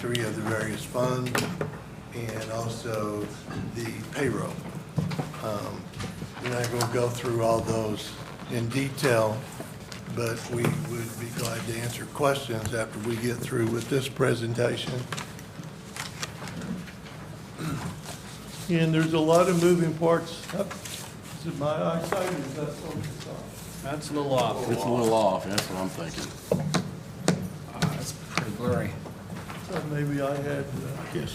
2023 of the various funds and also the payroll. We're not going to go through all those in detail, but we would be glad to answer questions after we get through with this presentation. And there's a lot of moving parts. Is it my eyesight or is that focus off? That's a little off. It's a little off, that's what I'm thinking. It's pretty blurry. So maybe I had, Yes,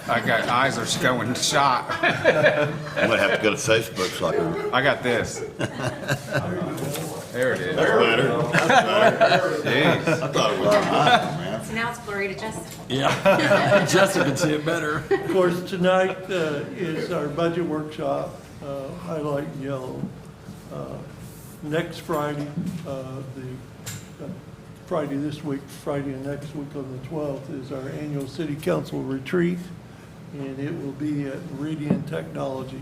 I got eyes are going shot. I'm gonna have to go to Facebook so I can. I got this. There it is. That's better. Jeez. I thought it was man. So now it's blurry to Justin. Yeah, Justin can see it better. of course, tonight is our budget workshop, highlight in yellow. Next Friday, Friday this week, Friday and next week on the 12th is our annual city council retreat, and it will be at Meridian Technology,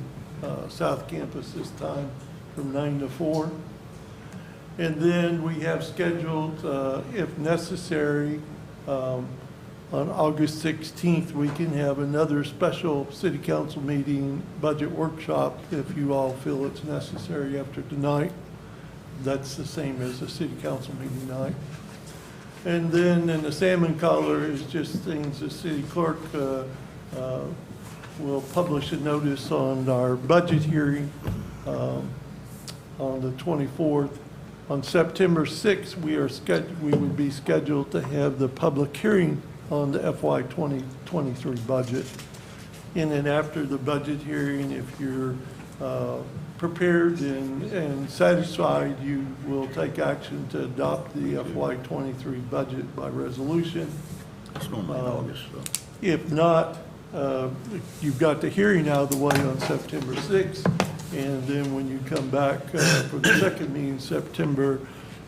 South Campus this time from 9 to 4. And then we have scheduled, if necessary, on August 16th, we can have another special city council meeting, budget workshop, if you all feel it's necessary after tonight. That's the same as a city council meeting night. And then in the salmon color is just things the city clerk will publish a notice on our budget hearing on the 24th. On September 6th, we would be scheduled to have the public hearing on the FY 2023 budget. And then after the budget hearing, if you're prepared and satisfied, you will take action to adopt the FY 23 budget by resolution. It's normally in August, so. If not, you've got the hearing out of the way on September 6th, and then when you come back for the second meeting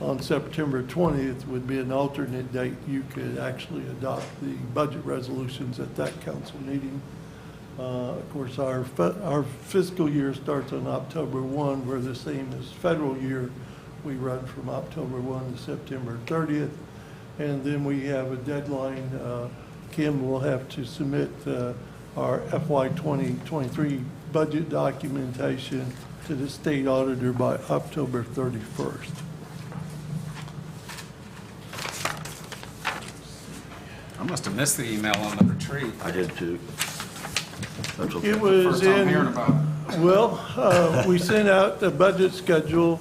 on September 20th would be an alternate date. You could actually adopt the budget resolutions at that council meeting. Of course, our fiscal year starts on October 1. We're the same as federal year. We run from October 1 to September 30th. And then we have a deadline. Kim will have to submit our FY 2023 budget documentation to the state auditor by October 31st. I must have missed the email on the retreat. I did too. That's okay. It was First time hearing in, about it. well, we sent out the budget schedule,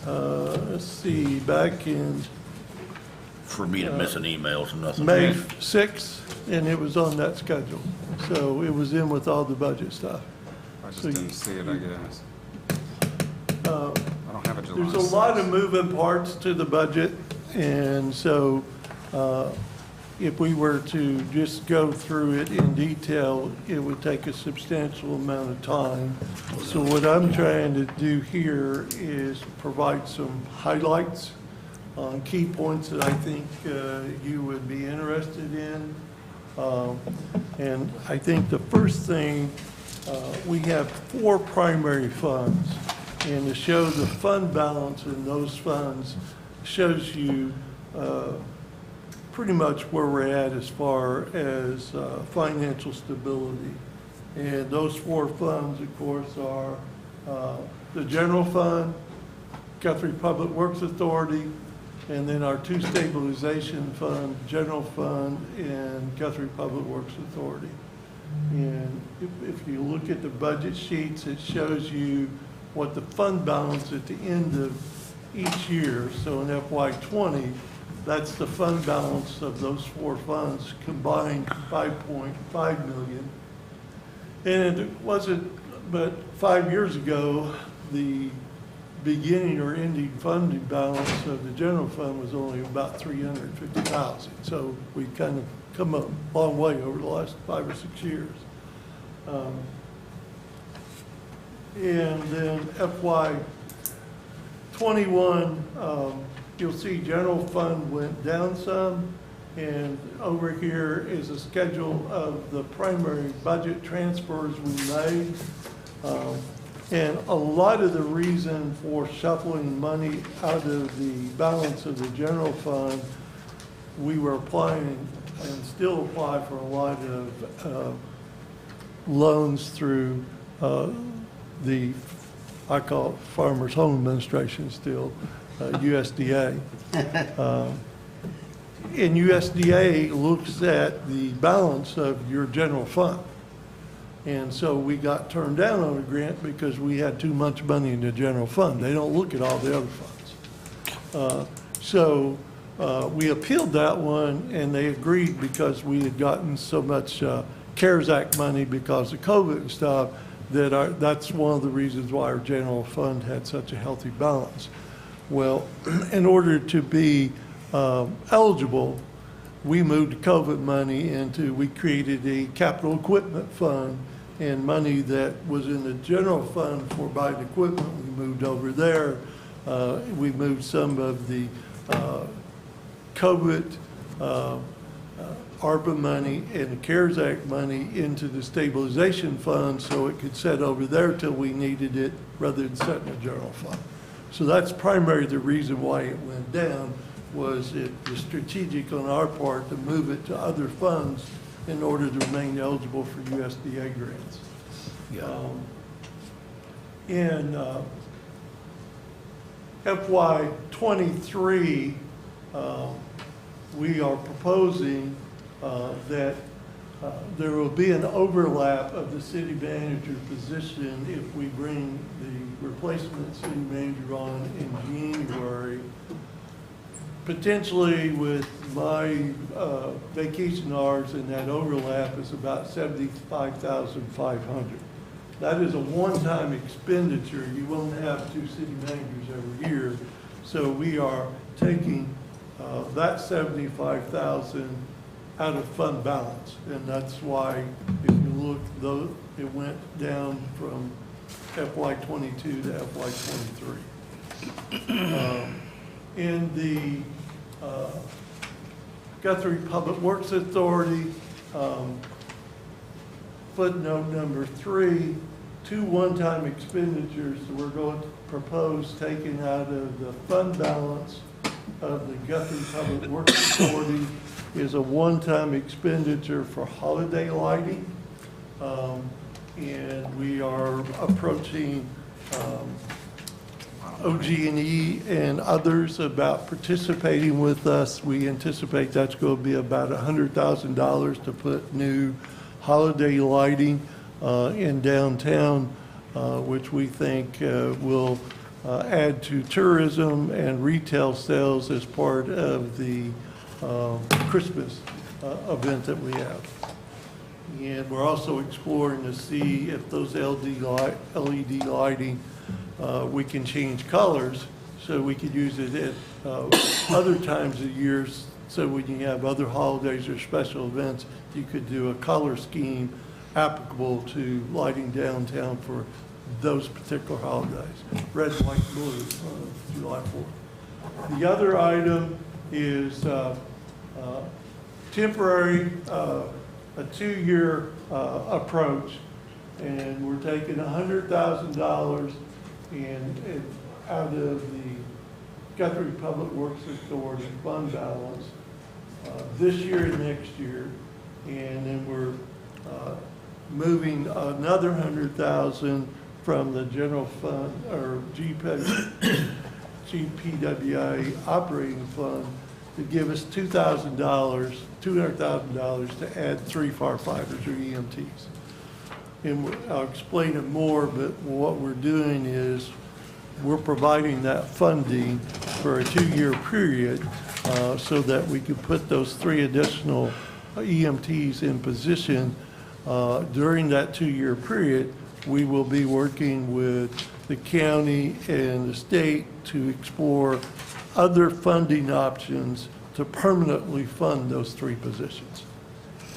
let's see, back in For me to miss an email and nothing. May 6th, and it was on that schedule. So it was in with all the budget stuff. I just So didn't see it, I guess. I don't have a July. There's a lot of moving parts to the budget, and so if we were to just go through it in detail, it would take a substantial amount of time. So what I'm trying to do here is provide some highlights on key points that I think you would be interested in. And I think the first thing, we have 4 primary funds, and to show the fund balance in those funds shows you pretty much where we're at as far as financial stability. And those 4 funds, of course, are the general fund, Guthrie Public Works Authority, and then our 2 stabilization funds, general fund and Guthrie Public Works Authority. And if you look at the budget sheets, it shows you what the fund balance at the end of each year. So in FY 20, that's the fund balance of those 4 funds combined, 5.5 million. And it wasn't, but 5 years ago, the beginning or ending funding balance of the general fund was only about 350,000. So we've kind of come a long way over the last 5 or 6 years. And then FY 21, you'll see general fund went down some, and over here is a schedule of the primary budget transfers we made. And a lot of the reason for shuffling money out of the balance of the general fund, we were applying and still apply for a lot of loans through the, I call it Farmers Home Administration still, USDA. And USDA looks at the balance of your general fund. And so we got turned down on a grant because we had too much money in the general fund. They don't look at all the other funds. So we appealed that one, and they agreed because we had gotten so much CARES Act money because of COVID and stuff, that that's one of the reasons why our general fund had such a healthy balance. Well, in order to be eligible, we moved COVID money we created a capital equipment fund, and money that was in the general fund for buying equipment, we moved over there. We moved some of the COVID, ARPA money and the CARES Act money into the stabilization fund so it could sit over there till we needed it rather than sit in the general fund. So that's primarily the reason why it went down, was it was strategic on our part to move it to other funds in order to remain eligible for USDA grants. In FY '23, we are proposing that there will be an overlap of the city manager position if we bring the replacement city manager on in January. Potentially with my vacation hours, and that overlap is about $75,500. That is a one-time expenditure. You won't have two city managers every year. So we are taking that $75,000 out of fund balance. And that's why, if you look, though, it went down from FY '22 to FY '23. In the Guthrie Public Works Authority, footnote number 3, 2 one-time expenditures that we're going to propose taken out of the fund balance of the Guthrie Public Works Authority is a one-time expenditure for holiday lighting. And we are approaching OG&E and others about participating with us. We anticipate that's going to be about $100,000 to put new holiday lighting in downtown, which we think will add to tourism and retail sales as part of the Christmas event that we have. And we're also exploring to see if those LED lighting, we can change colors so we could use it at other times of years. So when you have other holidays or special events, you could do a color scheme applicable to lighting downtown for those particular holidays. Red, white, blue, July 4th. The other item is temporary, a 2-year approach, and we're taking $100,000 and out of the Guthrie Public Works Authority fund balance this year and next year, and then we're moving another $100,000 from the general fund or GPWA operating fund to give us $200,000 to add 3 firefighters or EMTs. And I'll explain it more, but what we're doing is we're providing that funding for a 2-year period so that we can put those 3 additional EMTs in position. During that 2-year period, we will be working with the county and the state to explore other funding options to permanently fund those 3 positions.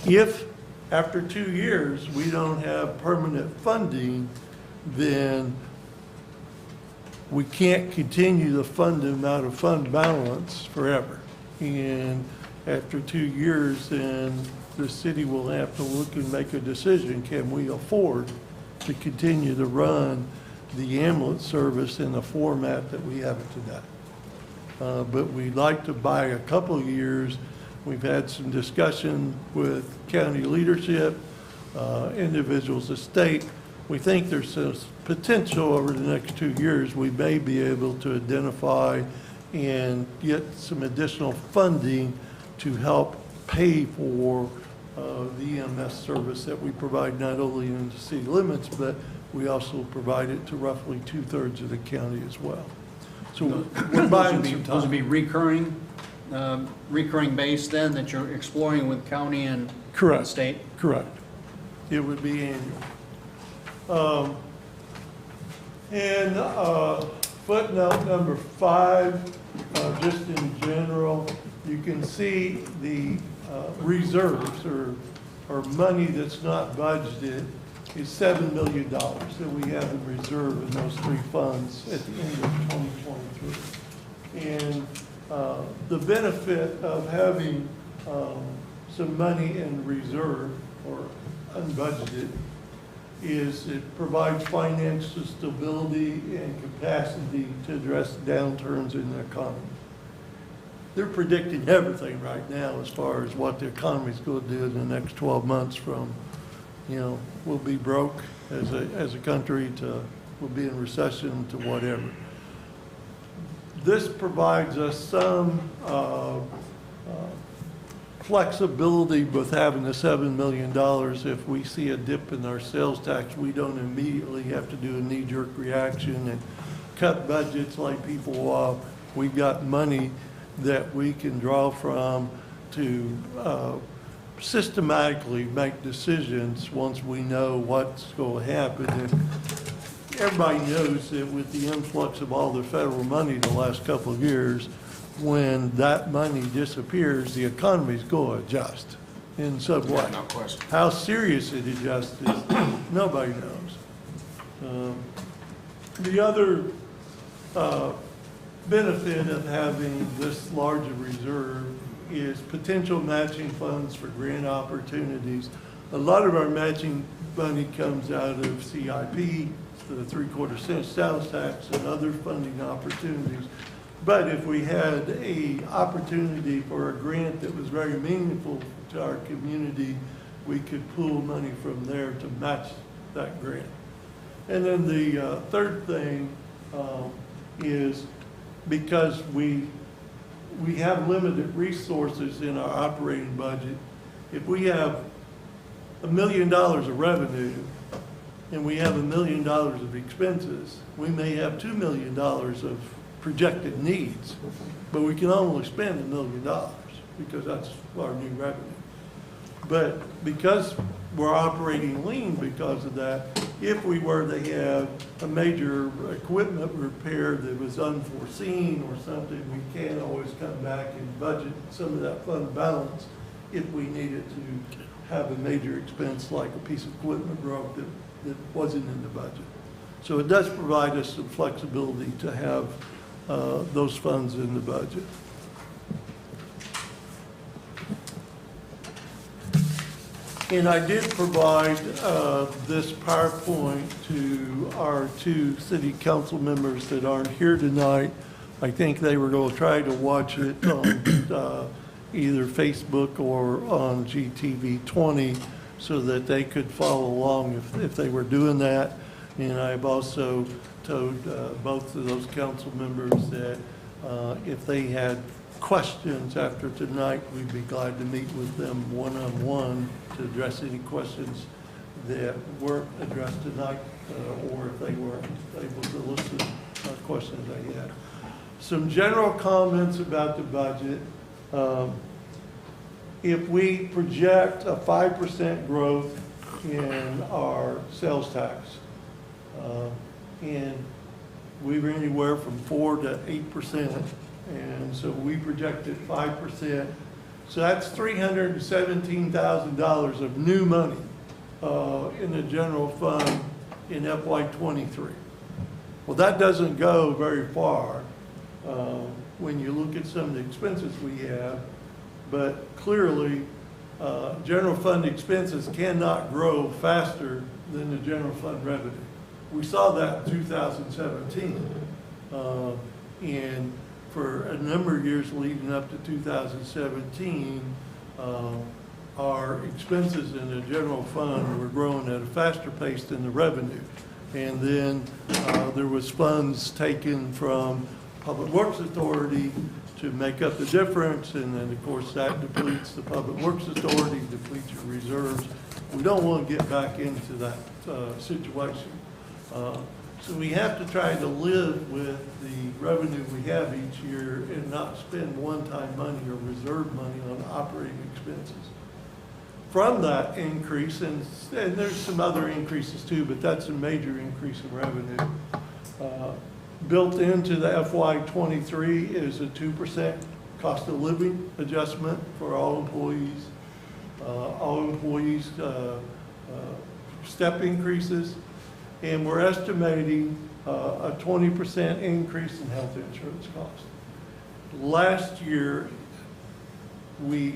If after 2 years we don't have permanent funding, then we can't continue to fund them out of fund balance forever. And after 2 years, then the city will have to look and make a decision. Can we afford to continue to run the ambulance service in the format that we have it today? But we'd like to buy a couple of years We've had some discussion with county leadership, individuals of state. We think there's some potential over the next 2 years, we may be able to identify and get some additional funding to help pay for the EMS service that we provide not only in the city limits, but we also provide it to roughly 2/3 of the county as well. So we're buying some Those would be time. recurring base then that you're exploring with county and Correct. state? Correct. It would be annual. And footnote number 5, just in general, you can see the reserves or money that's not budgeted is $7 million that we have in reserve in those 3 funds at the end of 2023. And the benefit of having some money in reserve or unbudgeted is it provides financial stability and capacity to address downturns in the economy. They're predicting everything right now as far as what the economy's going to do in the next 12 months from, we'll be broke as a country to we'll be in recession to whatever. This provides us some flexibility with having the $7 million. If we see a dip in our sales tax, we don't immediately have to do a knee-jerk reaction and cut budgets like people. We've got money that we can draw from to systematically make decisions once we know what's going to happen. And everybody knows that with the influx of all the federal money the last couple of years, when that money disappears, the economy's going to adjust in some way. No question. How serious it adjusts, nobody knows. The other benefit of having this large a reserve is potential matching funds for grant opportunities. A lot of our matching money comes out of CIP, the 3/4 cent sales tax, and other funding opportunities. But if we had a opportunity for a grant that was very meaningful to our community, we could pool money from there to match that grant. And then the third thing is because we have limited resources in our operating budget. If we have $1 million of revenue and we have $1 million of expenses, we may have $2 million of projected needs, but we can only spend $1 million because that's our new revenue. But because we're operating lean because of that, if we were to have a major equipment repair that was unforeseen or something, we can always come back and budget some of that fund balance if we needed to have a major expense like a piece of equipment broke that wasn't in the budget. So it does provide us some flexibility to have those funds in the budget. And I did provide this PowerPoint to our 2 city council members that aren't here tonight. I think they were going to try to watch it on either Facebook or on GTV 20 so that they could follow along if they were doing that. And I've also told both of those council members that if they had questions after tonight, we'd be glad to meet with them one-on-one to address any questions that weren't addressed tonight, or if they weren't able to listen to questions they had. Some general comments about the budget. If we project a 5% growth in our sales tax, and we were anywhere from 4 to 8%, and so we projected 5%. So that's $317,000 of new money in the general fund in FY23. Well, that doesn't go very far when you look at some of the expenses we have, but clearly general fund expenses cannot grow faster than the general fund revenue. We saw that in 2017. And for a number of years leading up to 2017, our expenses in the general fund were growing at a faster pace than the revenue. And then there was funds taken from Public Works Authority to make up the difference, and then, of course, that depletes the Public Works Authority, depletes your reserves. We don't want to get back into that situation. So we have to try to live with the revenue we have each year and not spend one-time money or reserve money on operating expenses. From that increase, and there's some other increases too, but that's a major increase in revenue. Built into the FY23 is a 2% cost of living adjustment for all employees. Step increases, and we're estimating a 20% increase in health insurance costs. Last year, we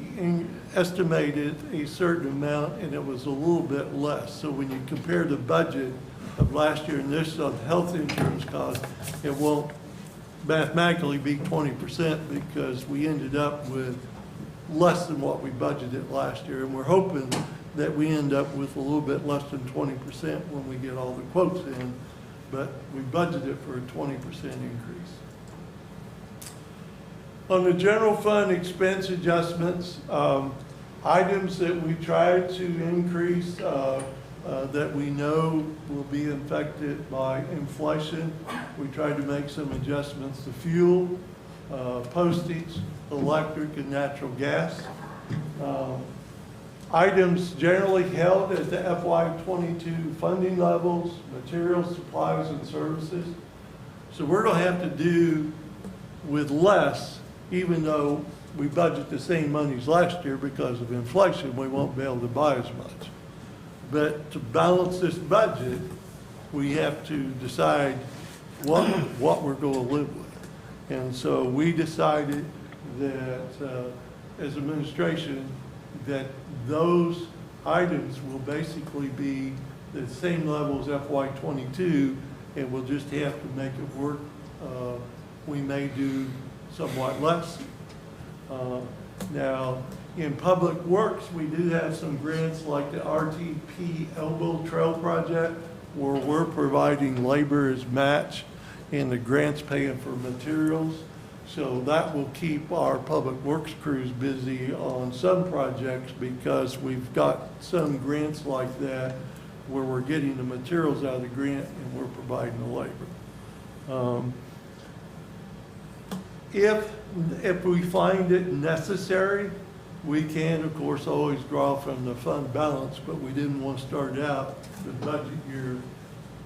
estimated a certain amount, and it was a little bit less. So when you compare the budget of last year and this on health insurance costs, it won't mathematically be 20% because we ended up with less than what we budgeted last year. And we're hoping that we end up with a little bit less than 20% when we get all the quotes in, but we budgeted for a 20% increase. On the general fund expense adjustments, items that we try to increase that we know will be affected by inflation, we tried to make some adjustments to fuel, postage, electric, and natural gas. Items generally held at the FY22 funding levels, materials, supplies, and services. So we're going to have to do with less, even though we budget the same monies last year because of inflation, we won't be able to buy as much. But to balance this budget, we have to decide what we're going to live with. And so we decided that as administration, that those items will basically be the same level as FY22, and we'll just have to make it work. We may do somewhat less. Now, in Public Works, we do have some grants like the RTP Elbow Trail Project, where we're providing labor as match, and the grant's paying for materials. So that will keep our Public Works crews busy on some projects because we've got some grants like that where we're getting the materials out of the grant and we're providing the labor. If we find it necessary, we can, of course, always draw from the fund balance, but we didn't want to start out the budget year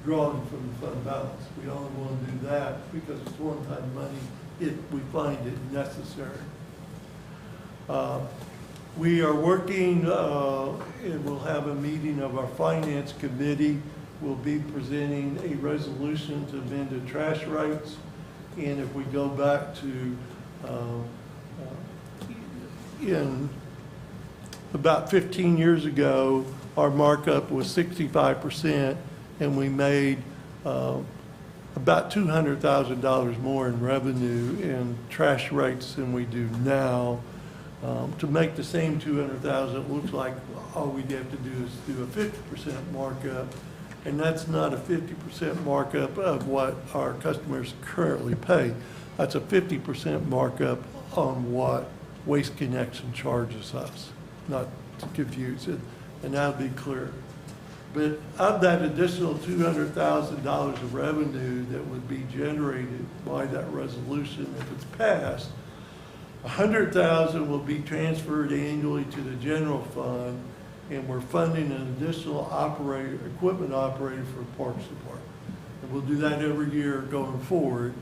drawing from the fund balance. We only want to do that because it's one-time money if we find it necessary. We are working, and we'll have a meeting of our finance committee. We'll be presenting a resolution to amend the trash rates. And if we go back to in about 15 years ago, our markup was 65%, and we made about $200,000 more in revenue in trash rates than we do now. To make the same $200,000, it looks like all we'd have to do is do a 50% markup, and that's not a 50% markup of what our customers currently pay. That's a 50% markup on what Waste Connection charges us, not to confuse it, and that'll be clear. But of that additional $200,000 of revenue that would be generated by that resolution, if it's passed, $100,000 will be transferred annually to the general fund, and we're funding an additional equipment operator for the Parks Department. And we'll do that every year going forward.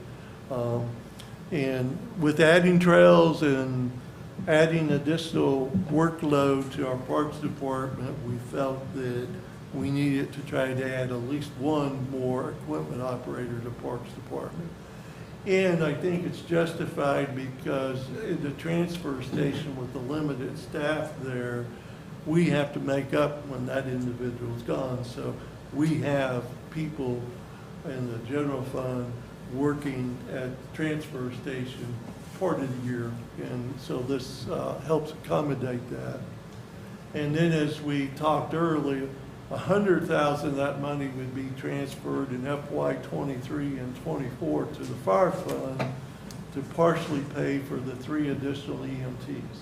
And with adding trails and adding additional workload to our Parks Department, we felt that we needed to try to add at least one more equipment operator to Parks Department. And I think it's justified because in the transfer station with the limited staff there, we have to make up when that individual's gone. So we have people in the general fund working at the transfer station part of the year. And so this helps accommodate that. And then as we talked earlier, 100,000 of that money would be transferred in FY '23 and '24 to the fire fund to partially pay for the 3 additional EMTs.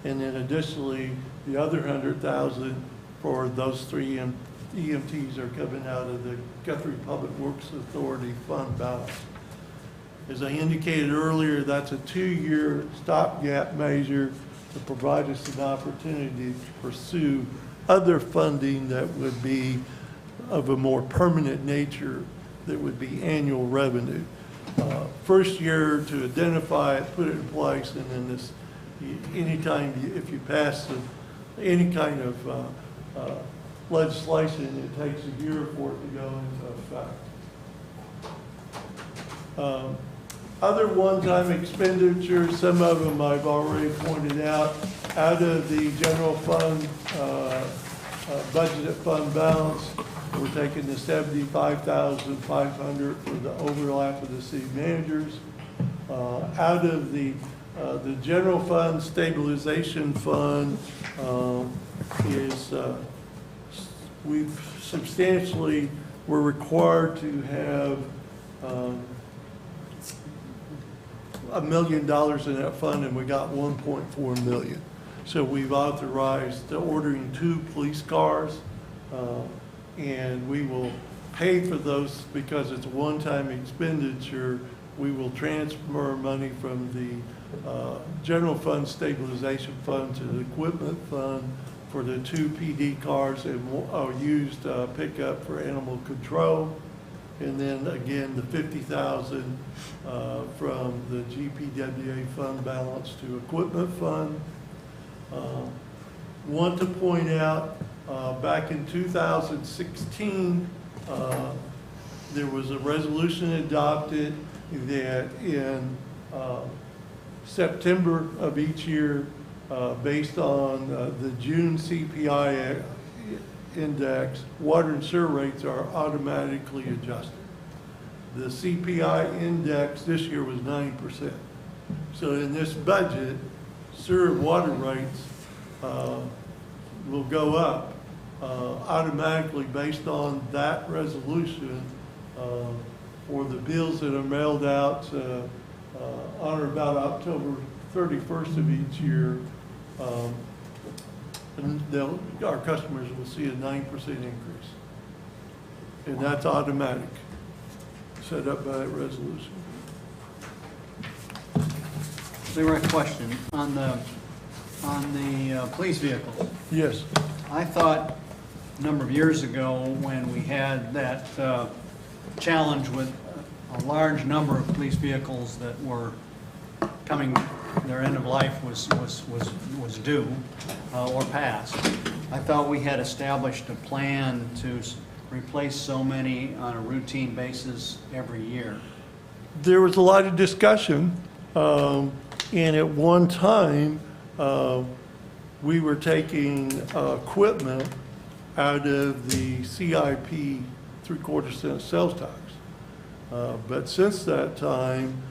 And then additionally, the other 100,000 for those 3 EMTs are coming out of the Guthrie Public Works Authority fund balance. As I indicated earlier, that's a 2-year stopgap measure to provide us an opportunity to pursue other funding that would be of a more permanent nature, that would be annual revenue. First year to identify it, put it in place, and then this, anytime, if you pass any kind of legislation, it takes a year for it to go into effect. Other one-time expenditures, some of them I've already pointed out, out of the general fund, budgeted fund balance, we're taking the $75,500 for the overlap of the city managers. Out of the general fund stabilization fund we've substantially, we're required to have $1 million in that fund, and we got 1.4 million. So we've authorized ordering 2 police cars, and we will pay for those because it's a one-time expenditure. We will transfer money from the general fund stabilization fund to the equipment fund for the 2 PD cars and used pickup for animal control. And then again, the 50,000 from the GPWA fund balance to equipment fund. Want to point out, back in 2016, there was a resolution adopted that in September of each year, based on the June CPI index, water and sewer rates are automatically adjusted. The CPI index this year was 9%. So in this budget, sewer and water rates will go up automatically based on that resolution for the bills that are mailed out on or about October 31st of each year. And our customers will see a 9% increase. And that's automatic, set up by that resolution. Leroy, question on the police vehicles. Yes. I thought a number of years ago when we had that challenge with a large number of police vehicles that were coming, their end of life was due or passed. I thought we had established a plan to replace so many on a routine basis every year. There was a lot of discussion, and at one time, we were taking equipment out of the CIP 3/4 cent sales tax. But since that time,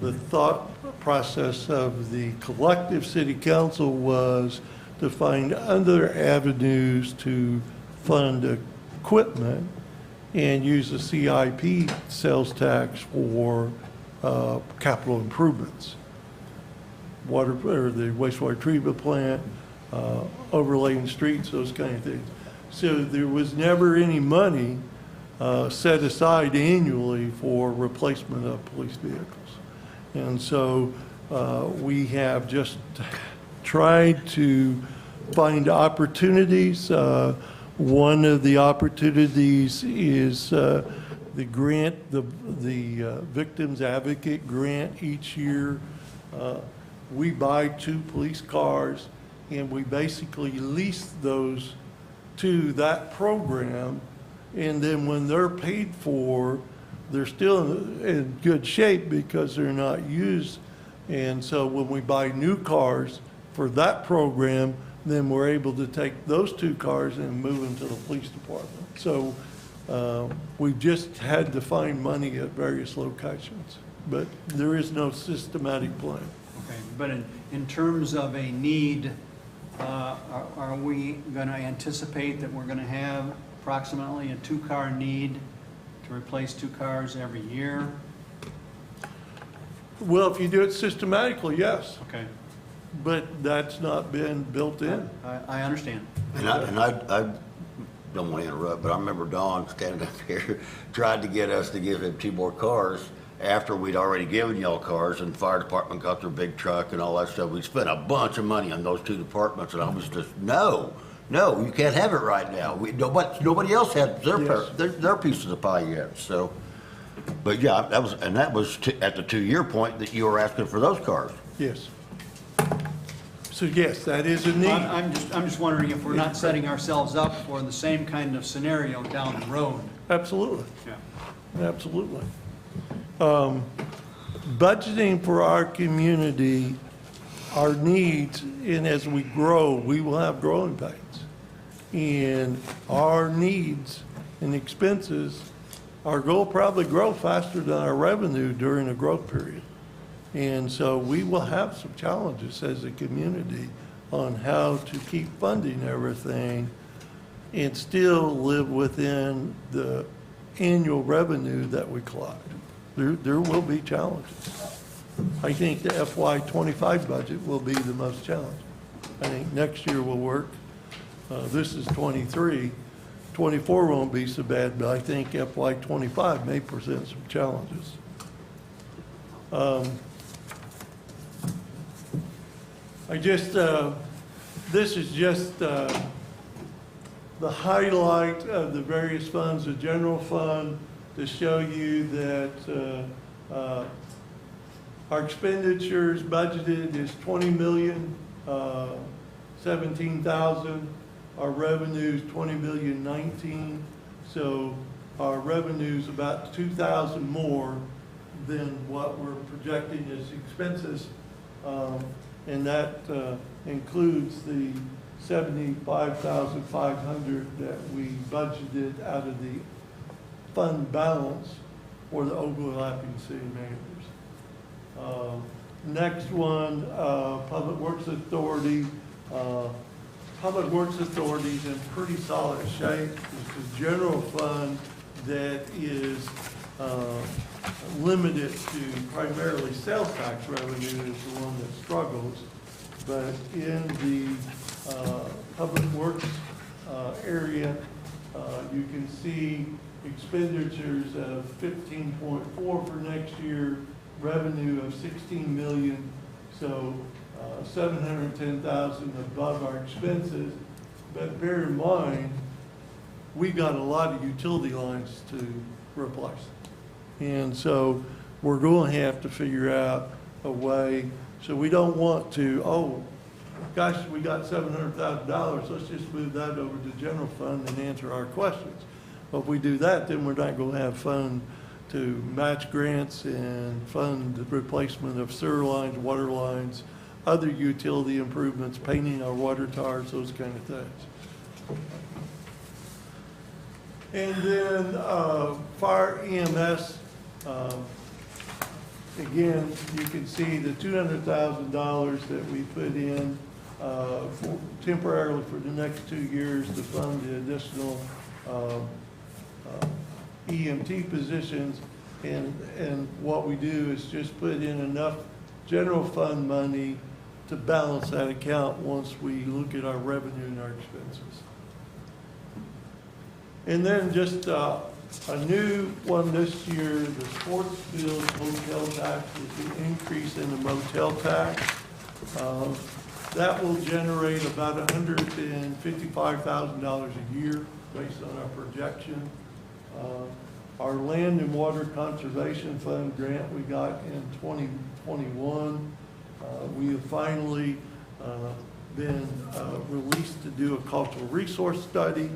the thought process of the collective city council was to find other avenues to fund equipment and use the CIP sales tax for capital improvements. Water, or the wastewater treatment plant, overlaying streets, those kind of things. So there was never any money set aside annually for replacement of police vehicles. And so we have just tried to find opportunities. One of the opportunities is the grant, the Victims Advocate grant each year. We buy 2 police cars and we basically lease those to that program. And then when they're paid for, they're still in good shape because they're not used. And so when we buy new cars for that program, then we're able to take those 2 cars and move them to the police department. So We've just had to find money at various locations, but there is no systematic plan. Okay, but in terms of a need, are we going to anticipate that we're going to have approximately a 2-car need to replace 2 cars every year? Well, if you do it systematically, yes, Okay, but that's not been built in. I understand. And I don't want to interrupt, but I remember Don standing up here, tried to get us to give him 2 more cars after we'd already given y'all cars, and fire department got their big truck and all that stuff. We spent a bunch of money on those 2 departments, and I was just, no, you can't have it right now. Nobody else had Yes. their piece of the pie yet, so. But yeah, that was at the 2-year point that you were asking for those cars. Yes. So yes, that is a need. I'm just wondering if we're not setting ourselves up for the same kind of scenario down the road. Absolutely, Yeah. absolutely. Budgeting for our community, our needs, and as we grow, we will have growing pains. And our needs and expenses, our goal probably grow faster than our revenue during a growth period. And so we will have some challenges as a community on how to keep funding everything and still live within the annual revenue that we collect. There will be challenges. I think the FY '25 budget will be the most challenging. I think next year will work. This is '23. '24 won't be so bad, but I think FY '25 may present some challenges. This is just the highlight of the various funds, the general fund, to show you that our expenditures budgeted is $20,017,000. Our revenue is $20,019,000. So our revenue is about $2,000 more than what we're projecting as expenses. And that includes the $75,500 that we budgeted out of the fund balance for the overlapping city managers. Next one, Public Works Authority. Public Works Authority is in pretty solid shape. It's a general fund that is limited to primarily sales tax revenue is the one that struggles. But in the Public Works area, you can see expenditures of 15.4 for next year, revenue of 16 million, so 710,000 above our expenses. But bear in mind, we got a lot of utility lines to replace. And so we're going to have to figure out a way, so we don't want to, oh, gosh, we got $700,000, let's just move that over to general fund and answer our questions. But if we do that, then we're not going to have fund to match grants and fund the replacement of sewer lines, water lines, other utility improvements, painting our water towers, those kind of things. And then fire EMS, again, you can see the $200,000 that we put in temporarily for the next 2 years to fund the additional EMT positions. And what we do is just put in enough general fund money to balance that account once we look at our revenue and our expenses. And then just a new one this year, the sports field motel tax, is the increase in the motel tax. That will generate about $155,000 a year based on our projection. Our land and water conservation fund grant we got in 2021, we have finally been released to do a cultural resource study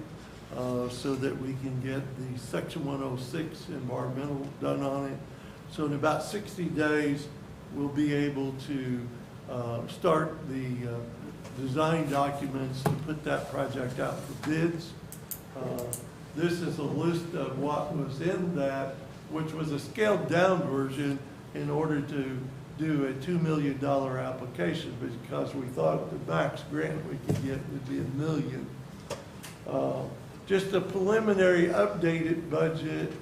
so that we can get the Section 106 environmental done on it. So in about 60 days, we'll be able to start the design documents to put that project out for bids. This is a list of what was in that, which was a scaled down version in order to do a $2 million application, because we thought the max grant we could get would be $1 million. Just a preliminary updated budget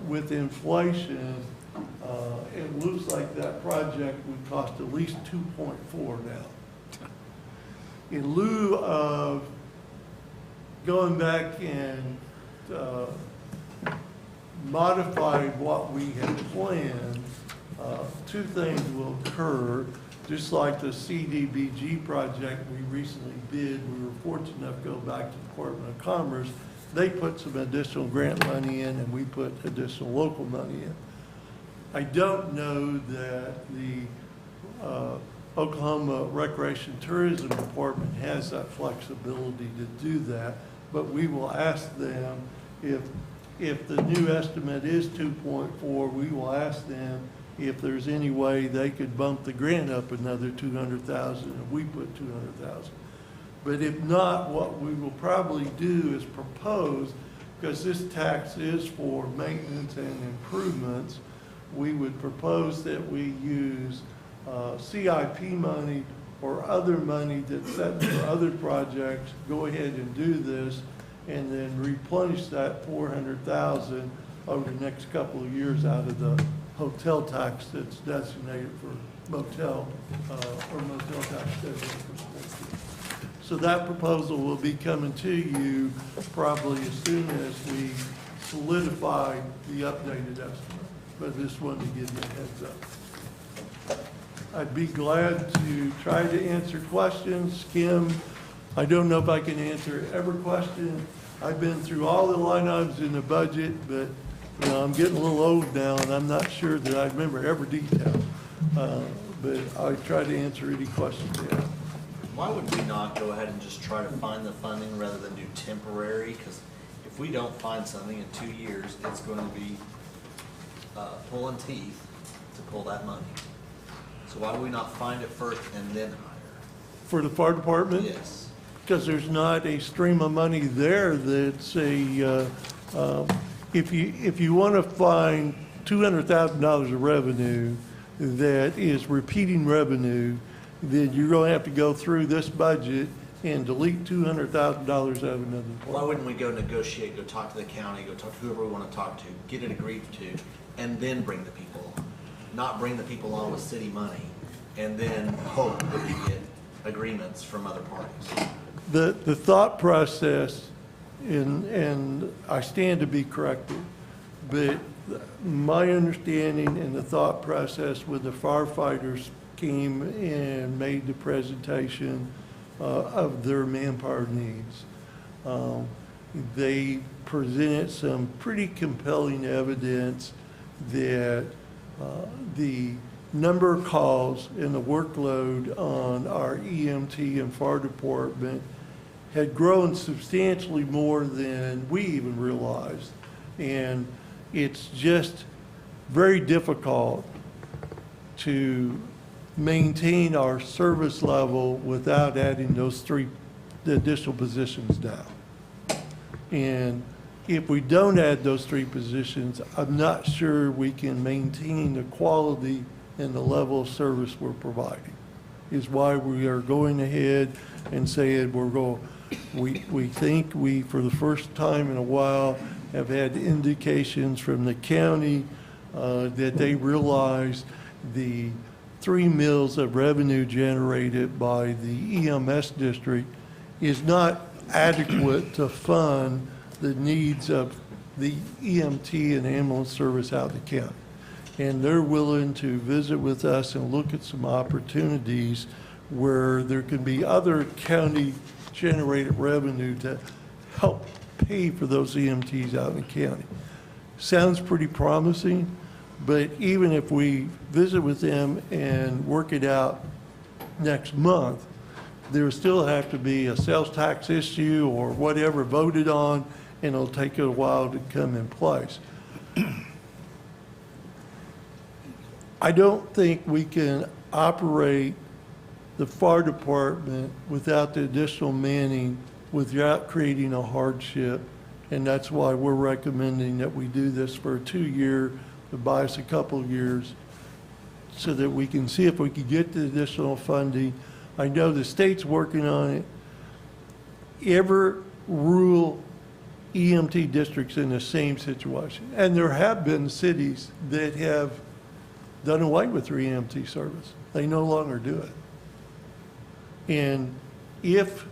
with inflation, it looks like that project would cost at least 2.4 now. In lieu of going back and modifying what we had planned, two things will occur. Just like the CDBG project we recently bid, we were fortunate enough to go back to the Department of Commerce. They put some additional grant money in, and we put additional local money in. I don't know that the Oklahoma Recreation Tourism Department has that flexibility to do that, but we will ask them if the new estimate is 2.4, we will ask them if there's any way they could bump the grant up another 200,000 and we put 200,000. But if not, what we will probably do is propose, because this tax is for maintenance and improvements, we would propose that we use CIP money or other money that's set for other projects, go ahead and do this, and then replenish that 400,000 over the next couple of years out of the hotel tax that's designated for motel, or motel tax designated for sports. So that proposal will be coming to you probably as soon as we solidify the updated estimate. But just wanted to give you a heads up. I'd be glad to try to answer questions. Kim, I don't know if I can answer every question. I've been through all the line items in the budget, but you know, I'm getting a little old now, and I'm not sure that I remember every detail. But I try to answer any questions you have. Why would we not go ahead and just try to find the funding rather than do temporary? Because if we don't find something in 2 years, it's going to be pulling teeth to pull that money. So why would we not find it first and then hire? For the fire department? Yes. Because there's not a stream of money there that's a, if you want to find $200,000 of revenue that is repeating revenue, then you're going to have to go through this budget and delete $200,000 out of another Why department. wouldn't we go negotiate, go talk to the county, go talk to whoever we want to talk to, get it agreed to, and then bring the people on? Not bring the people on with city money and then hope that we get agreements from other parties. The thought process, and I stand to be corrected, but my understanding and the thought process when the firefighters came and made the presentation of their manpower needs, they presented some pretty compelling evidence that the number of calls and the workload on our EMT and fire department had grown substantially more than we even realized. And it's just very difficult to maintain our service level without adding those the additional positions down. And if we don't add those 3 positions, I'm not sure we can maintain the quality and the level of service we're providing. Is why we are going ahead and saying we think we, for the first time in a while, have had indications from the county that they realize the 3 mills of revenue generated by the EMS district is not adequate to fund the needs of the EMT and ambulance service out of the county. And they're willing to visit with us and look at some opportunities where there can be other county-generated revenue to help pay for those EMTs out in the county. Sounds pretty promising, but even if we visit with them and work it out next month, there still have to be a sales tax issue or whatever voted on, and it'll take a while to come in place. I don't think we can operate the fire department without the additional manning, without creating a hardship And that's why we're recommending that we do this for a 2-year, to buy us a couple of years, so that we can see if we can get the additional funding. I know the state's working on it. Every rural EMT district's in the same situation. And there have been cities that have done away with their EMT service. They no longer do it. And if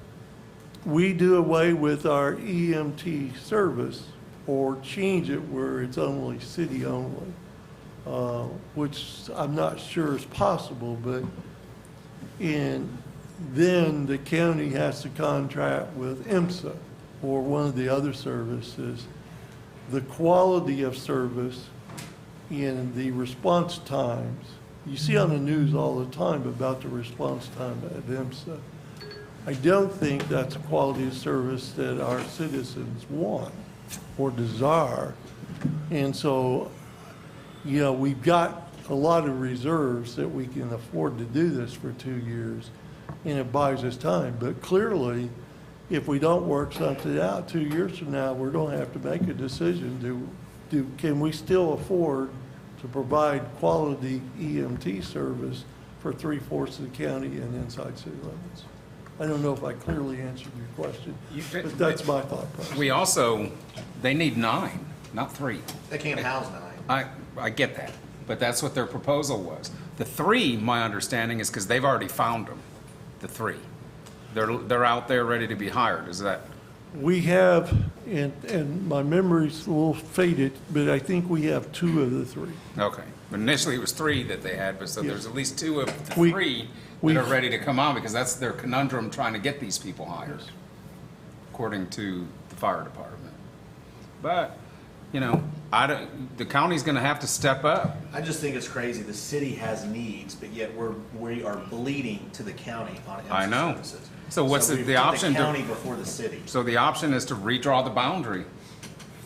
we do away with our EMT service or change it where it's only city only, which I'm not sure is possible, but then the county has to contract with IMSA or one of the other services. The quality of service and the response times, you see on the news all the time about the response time at IMSA. I don't think that's a quality of service that our citizens want or desire. And so, you know, we've got a lot of reserves that we can afford to do this for 2 years, and it buys us time. But clearly, if we don't work something out 2 years from now, we're going to have to make a decision. Can we still afford to provide quality EMT service for 3/4 of the county and inside city limits? I don't know if I clearly answered your question, but that's my thought process. They need 9, not 3. They can't house 9. I get that, but that's what their proposal was. The 3, my understanding, is because they've already found them, the 3. They're out there ready to be hired, is that? We have, and my memory's a little faded, but I think we have 2 of the 3. Okay. But initially it was 3 that they had, but so there's at least 2 of the We- 3 we- that are ready to come on, because that's their conundrum trying to get these people hired, according to the fire department. But, you know, the county's gonna have to step up. I just think it's crazy. The city has needs, but yet we are bleeding to the county on I EMS know. services. So what's we've the put option The to- county before the city. So the option is to redraw the boundary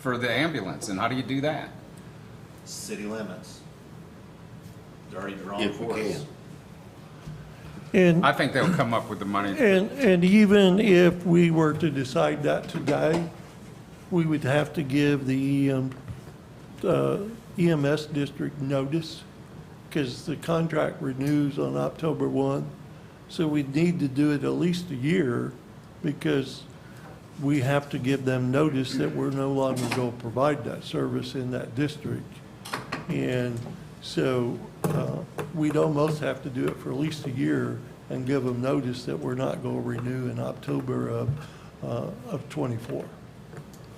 for the ambulance, and how do you do that? City limits. They're already drawn If we for us. can. And I think they'll come up with the money. And even if we were to decide that today, we would have to give the EMS district notice, because the contract renews on October 1. So we'd need to do it at least a year, because we have to give them notice that we're no longer going to provide that service in that district. And so we'd almost have to do it for at least a year and give them notice that we're not going to renew in October of '24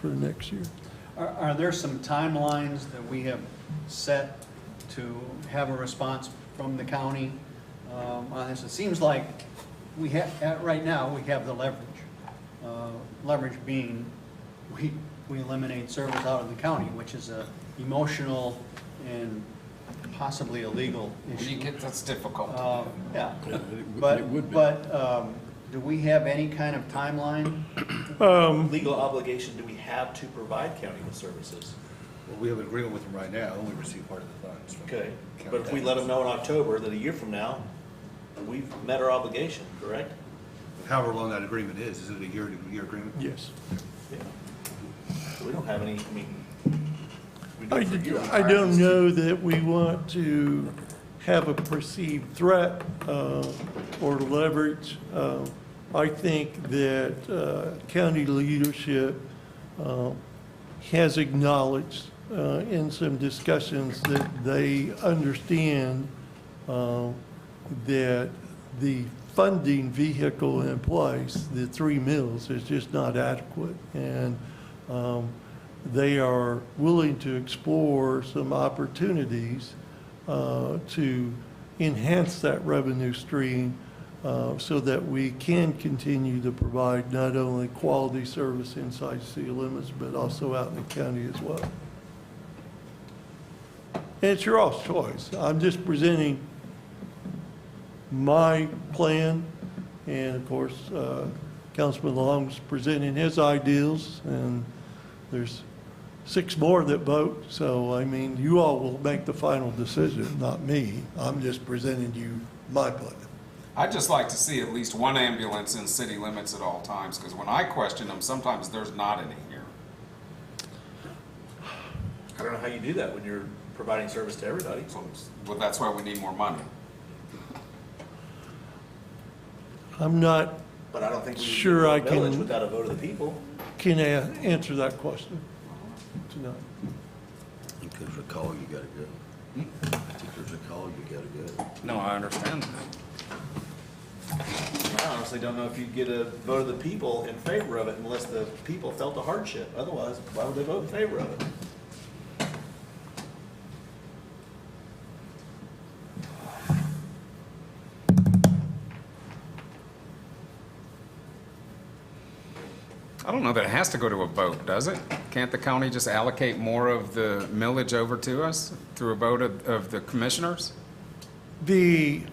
for the next year. Are there some timelines that we have set to have a response from the county on this? It seems like we have, right now, we have the leverage. Leverage being, we eliminate service out of the county, which is a emotional and possibly illegal issue. That's difficult. Yeah, It would be. but do we have any kind of timeline? Legal obligation do we have to provide county with services? Well, we have an agreement with them right now, and we receive part of the funds from. Okay, county but if we let them know in October that a year from now, we've met our obligation, correct? However long that agreement is it a year agreement? Yes. Yeah. So we don't have any, I mean, we do it for you. I don't know that we want to have a perceived threat or leverage. I think that county leadership has acknowledged in some discussions that they understand that the funding vehicle in place, the 3 mills, is just not adequate. And they are willing to explore some opportunities to enhance that revenue stream so that we can continue to provide not only quality service inside city limits, but also out in the county as well. And it's your all's choice. I'm just presenting my plan, and of course, Councilman Long's presenting his ideals, and there's 6 more that vote, so I mean, you all will make the final decision, not me. I'm just presenting you my plan. I'd just like to see at least 1 ambulance in city limits at all times, because when I question them, sometimes there's not any here. I don't know how you do that when you're providing service to everybody. Well, that's why we need more money. I'm not, But I don't think we would Sure, do I a village can- without a vote of the people. can answer that question tonight. I think there's a call, you gotta go. I think there's a call, you gotta go. No, I understand that. I honestly don't know if you'd get a vote of the people in favor of it unless the people felt a hardship. Otherwise, why would they vote in favor of it? I don't know that it has to go to a vote, does it? Can't the county just allocate more of the millage over to us through a vote of the commissioners? The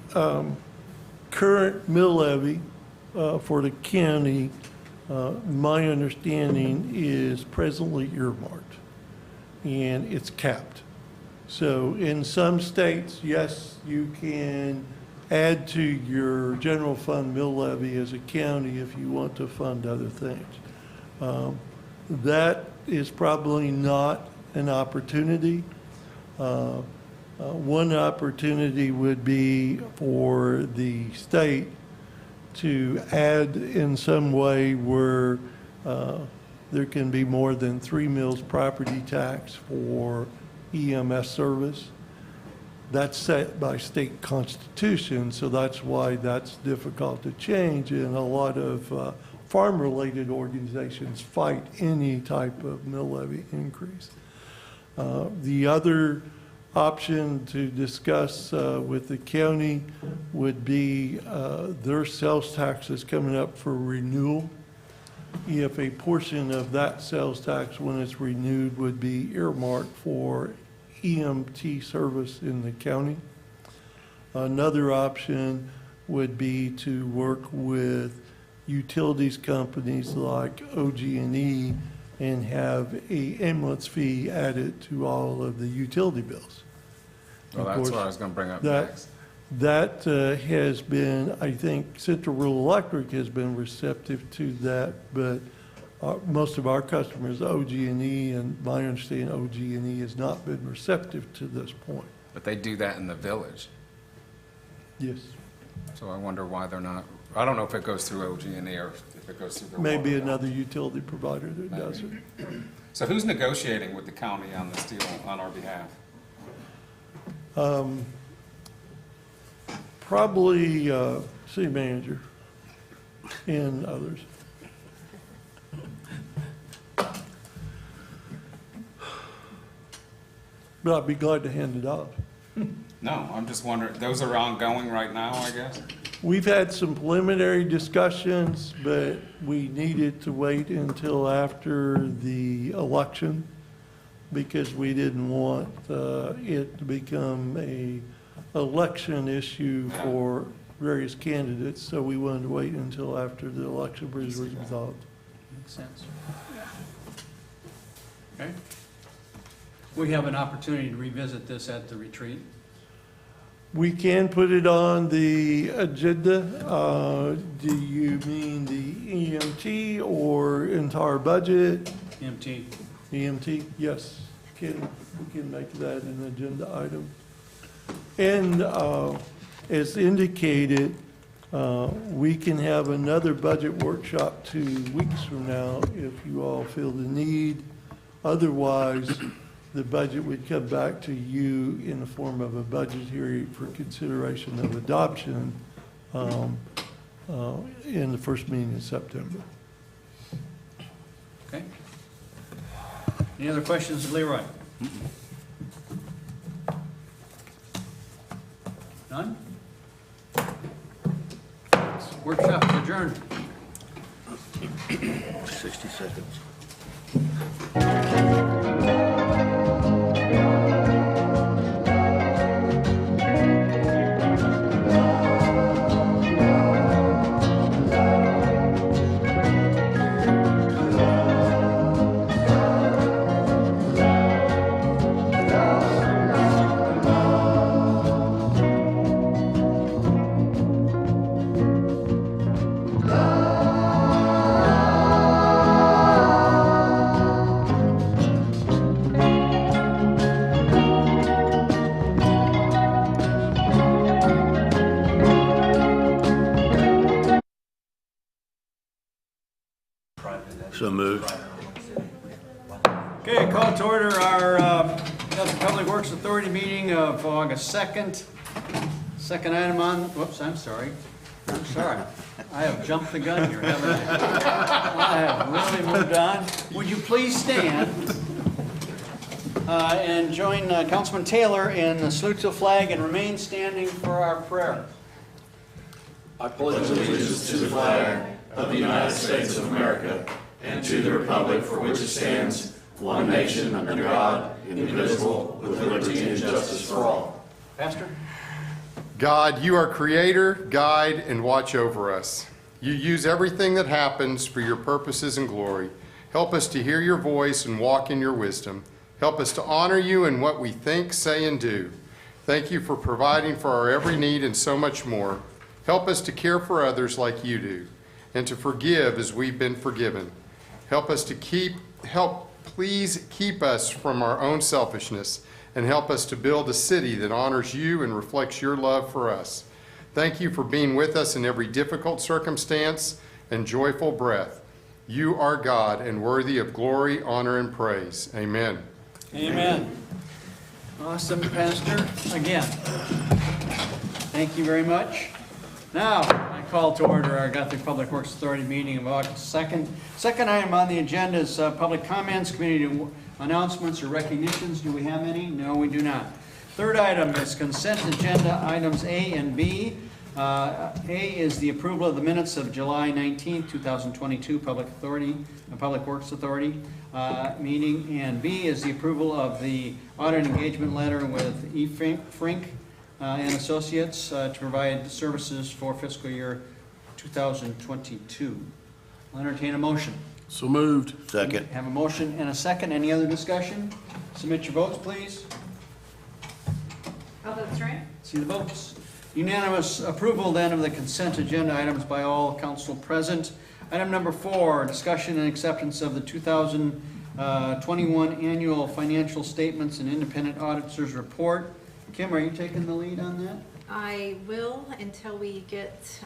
current mill levy for the county, my understanding is presently earmarked, and it's capped. So in some states, yes, you can add to your general fund mill levy as a county if you want to fund other things. That is probably not an opportunity. One opportunity would be for the state to add in some way where there can be more than 3 mills property tax for EMS service. That's set by state constitution, so that's why that's difficult to change, and a lot of farm-related organizations fight any type of mill levy increase. The other option to discuss with the county would be their sales taxes coming up for renewal. If a portion of that sales tax, when it's renewed, would be earmarked for EMT service in the county. Another option would be to work with utilities companies like OG&E and have a ambulance fee added to all of the utility bills. Well, Of that's what course, I was gonna bring up that- next. That has been, I think, Central Rural Electric has been receptive to that, but most of our customers, OG&E, and my understanding, OG&E has not been receptive to this point. But they do that in the village, Yes. so I wonder why they're not, I don't know if it goes through OG&E or if it goes through their water. Maybe another utility provider that does it. So who's negotiating with the county on this deal on our behalf? Probably city manager and others. But I'd be glad to hand it off. No, I'm just wondering, those are ongoing right now, I guess? We've had some preliminary discussions, but we needed to wait until after the election because we didn't want it to become a election issue for various candidates, so we wanted to wait until after the election was resolved. Makes sense. Okay. We have an opportunity to revisit this at the retreat. We can put it on the agenda. Do you mean the EMT or entire budget? MT. EMT, yes, we can make that an agenda item. And as indicated, we can have another budget workshop 2 weeks from now if you all feel the need. Otherwise, the budget would come back to you in the form of a budget hearing for consideration of adoption in the first meeting in September. Okay. Any other questions of Leroy? None? Workshop adjourned. 60 seconds. So moved. Okay, call to order our Guthrie Public Works Authority meeting of August 2nd. Second item on, whoops, I'm sorry. I have jumped the gun here, haven't I? I have really moved on. Would you please stand and join Councilman Taylor in the salute to the flag and remain standing for our prayer. I pledge allegiance to the flag of the United States of America and to the republic for which it stands, one nation under God, indivisible, with liberty and justice for all. Pastor? God, you are creator, guide, and watch over us. You use everything that happens for your purposes and glory. Help us to hear your voice and walk in your wisdom. Help us to honor you in what we think, say, and do. Thank you for providing for our every need and so much more. Help us to care for others like you do, and to forgive as we've been forgiven. Please keep us from our own selfishness, and help us to build a city that honors you and reflects your love for us. Thank you for being with us in every difficult circumstance and joyful breath. You are God and worthy of glory, honor, and praise. Amen. Amen. Awesome, Pastor. Again, thank you very much. Now, I call to order our Guthrie Public Works Authority meeting of August 2nd. Second item on the agenda is public comments, community announcements, or recognitions. Do we have any? No, we do not. Third item is consent agenda items A and B. A is the approval of the minutes of July 19, 2022 Public Works Authority meeting, and B is the approval of the audit engagement letter with E. Frink and Associates to provide services for fiscal year 2022. I'll entertain a motion. So moved. Second. Have a motion and a second. Any other discussion? Submit your votes, please. All votes right? See the votes. Unanimous approval then of the consent agenda items by all council present. Item number 4, discussion and acceptance of the 2021 annual financial statements and independent auditors report. Kim, are you taking the lead on that? I will until we get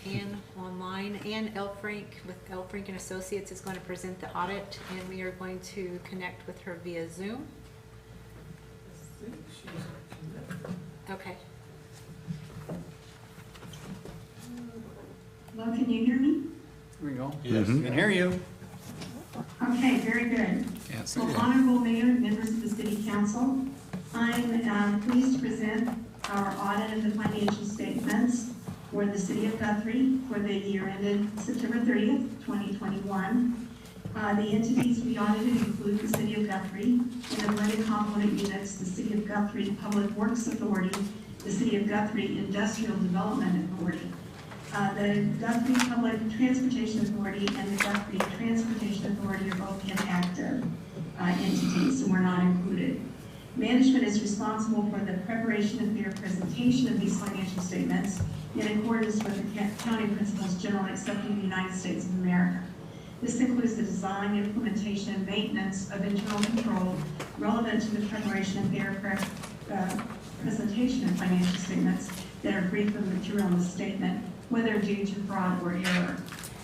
Ann online. Ann Elfrink with Elfrink and Associates is going to present the audit, and we are going to connect with her via Zoom. Okay. Hello, can you hear me? Here we go. Yes. We can hear you. Okay, very good. Yes. Well, Honorable Mayor, members of the City Council, I'm pleased to present our audit of the financial statements for the City of Guthrie for the year ended September 30th, 2021. The entities we audited include the City of Guthrie and the blended component units, the City of Guthrie Public Works Authority, the City of Guthrie Industrial Development Authority, the Guthrie Public Transportation Authority and the Guthrie Transportation Authority are both inactive entities, so we're not included. Management is responsible for the preparation and fair presentation of these financial statements in accordance with the accounting principles generally accepted in the United States of America. This includes the design, implementation, and maintenance of internal control relevant to the preparation and fair presentation of financial statements that are free from material in the statement, whether due to fraud or error.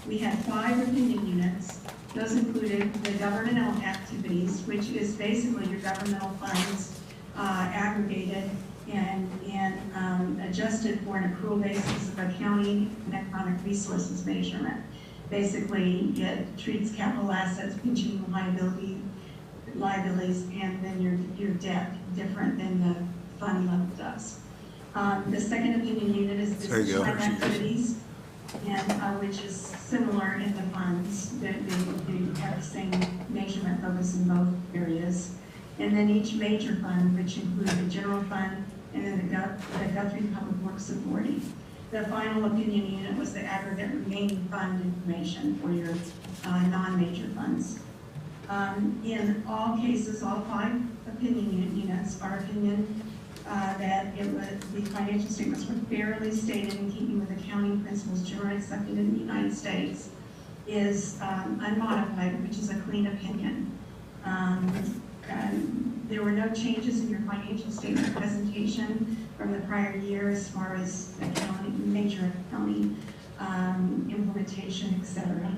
We had 5 opinion units. Those included the governmental activities, which is basically your governmental funds aggregated and adjusted for an accrual basis of accounting and economic resources measurement. Basically, it treats capital assets, pension liabilities, and then your debt different than the fund level does. The second opinion unit is business line activities, and which is similar in the funds. They have the same measurement focus in both areas. And then each major fund, which includes the general fund and then the Guthrie Public Works Authority. The final opinion unit was the aggregate remaining fund information for your non-major funds. In all cases, all 5 opinion units, our opinion that the financial statements were fairly stated in keeping with accounting principles generally accepted in the United States is unmodified, which is a clean opinion. There were no changes in your financial statement presentation from the prior year as far as accounting, major accounting, implementation, etc.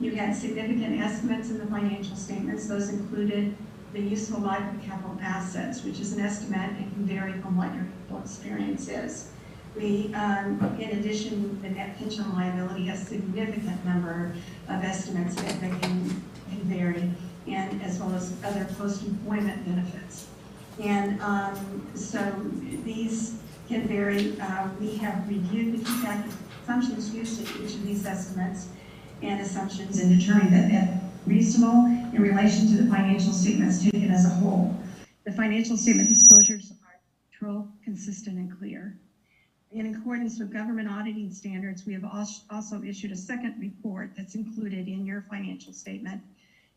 You had significant estimates in the financial statements. Those included the useful life of capital assets, which is an estimate and can vary from what your actual experience is. We, in addition, the net pension liability has a significant number of estimates that can vary, and as well as other post-employment benefits. And so these can vary. We have reviewed the key factors, assumptions used in each of these estimates and assumptions and determined that they're reasonable in relation to the financial statements taken as a whole. The financial statement disclosures are neutral, consistent, and clear. In accordance with government auditing standards, we have also issued a second report that's included in your financial statement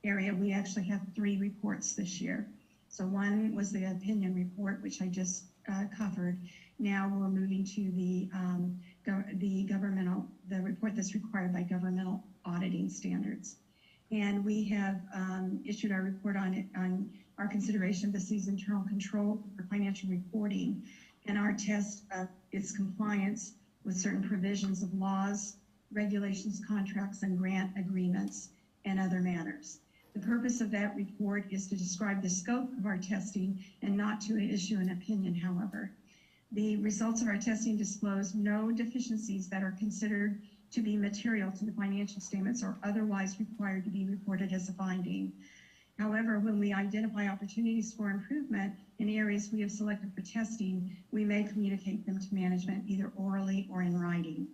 area. We actually have 3 reports this year. So one was the opinion report, which I just covered. Now we're moving to the report that's required by governmental auditing standards. And we have issued our report on our consideration of the city's internal control for financial reporting and our test of its compliance with certain provisions of laws, regulations, contracts, and grant agreements, and other matters. The purpose of that report is to describe the scope of our testing and not to issue an opinion, however. The results of our testing disclose no deficiencies that are considered to be material to the financial statements or otherwise required to be reported as a finding. However, when we identify opportunities for improvement in areas we have selected for testing, we may communicate them to management either orally or in writing.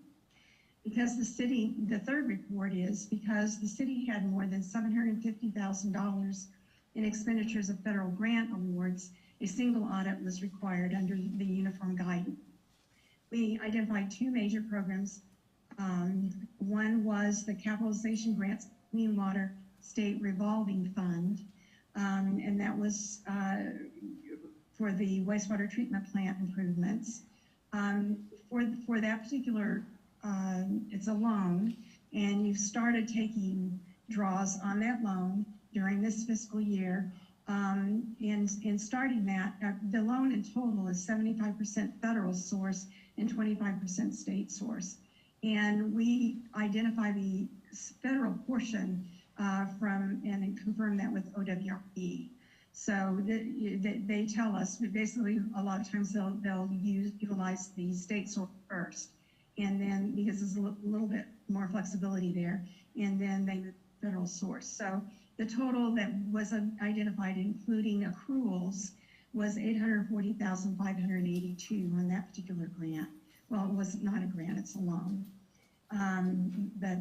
Because the third report is because the city had more than $750,000 in expenditures of federal grant awards, a single audit was required under the uniform guidance. We identified 2 major programs. One was the capitalization grants Clean Water State Revolving Fund, and that was for the wastewater treatment plant improvements. For that particular, it's a loan, and you've started taking draws on that loan during this fiscal year. In starting that, the loan in total is 75% federal source and 25% state source. And we identify the federal portion and confirm that with OWE. So they tell us, basically, a lot of times they'll utilize the state source first, and then because there's a little bit more flexibility there, and then they move federal source. So the total that was identified, including accruals, was $840,582 on that particular grant. Well, it was not a grant, it's a loan. But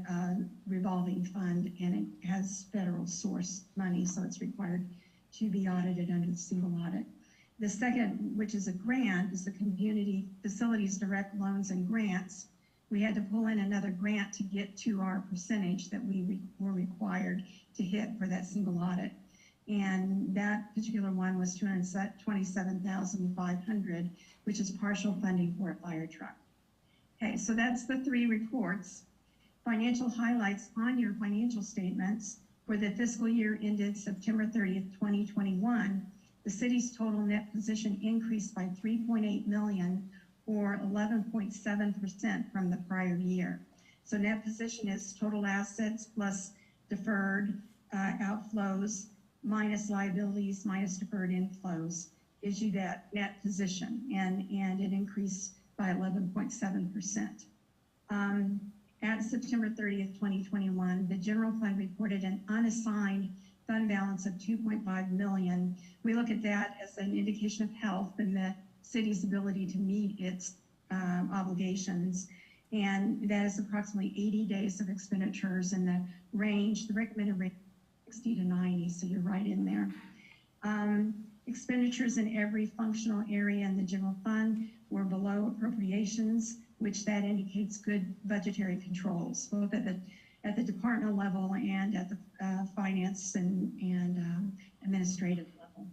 revolving fund, and it has federal source money, so it's required to be audited under the single audit. The second, which is a grant, is the Community Facilities Direct Loans and Grants. We had to pull in another grant to get to our percentage that we were required to hit for that single audit. And that particular one was $227,500, which is partial funding for a fire truck. Okay, so that's the 3 reports. Financial highlights on your financial statements for the fiscal year ended September 30th, 2021. The city's total net position increased by $3.8 million, or 11.7% from the prior year. So net position is total assets plus deferred outflows minus liabilities minus deferred inflows gives you that net position, and it increased by 11.7%. At September 30th, 2021, the general fund reported an unassigned fund balance of $2.5 million. We look at that as an indication of health and the city's ability to meet its obligations. And that is approximately 80 days of expenditures in the range, the recommended range, 60 to 90, so you're right in there. Expenditures in every functional area in the general fund were below appropriations, which that indicates good budgetary controls, both at the departmental level and at the finance and administrative level.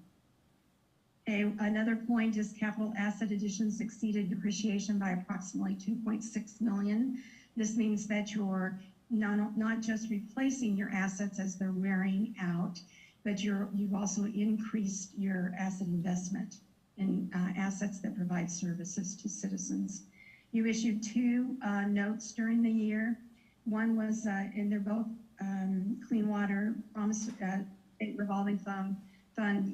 Okay, another point is capital asset additions exceeded depreciation by approximately $2.6 million. This means that you're not just replacing your assets as they're wearing out, but you've also increased your asset investment in assets that provide services to citizens. You issued 2 notes during the year. One was, and they're both Clean Water State Revolving Fund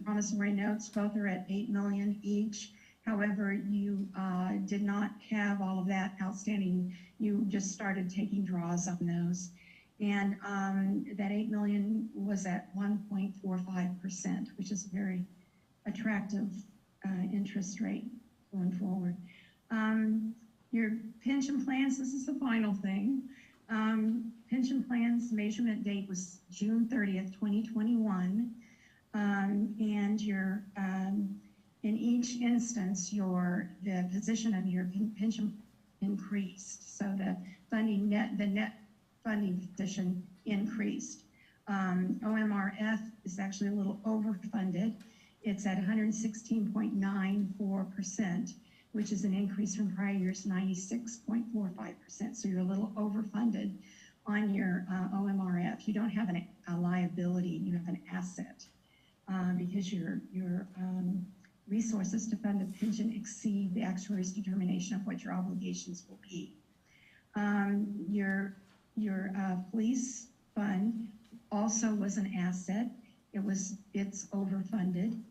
promissory notes. Both are at $8 million each. However, you did not have all of that outstanding. You just started taking draws on those. And that $8 million was at 1.45%, which is a very attractive interest rate going forward. Your pension plans, this is the final thing. Pension plans measurement date was June 30th, 2021. And your, in each instance, the position of your pension increased. So the net funding position increased. OMRF is actually a little overfunded. It's at 116.94%, which is an increase from prior year's 96.45%. So you're a little overfunded on your OMRF. You don't have a liability, you have an asset because your resources to fund the pension exceed the actuary's determination of what your obligations will be. Your police fund also was an asset. It's overfunded,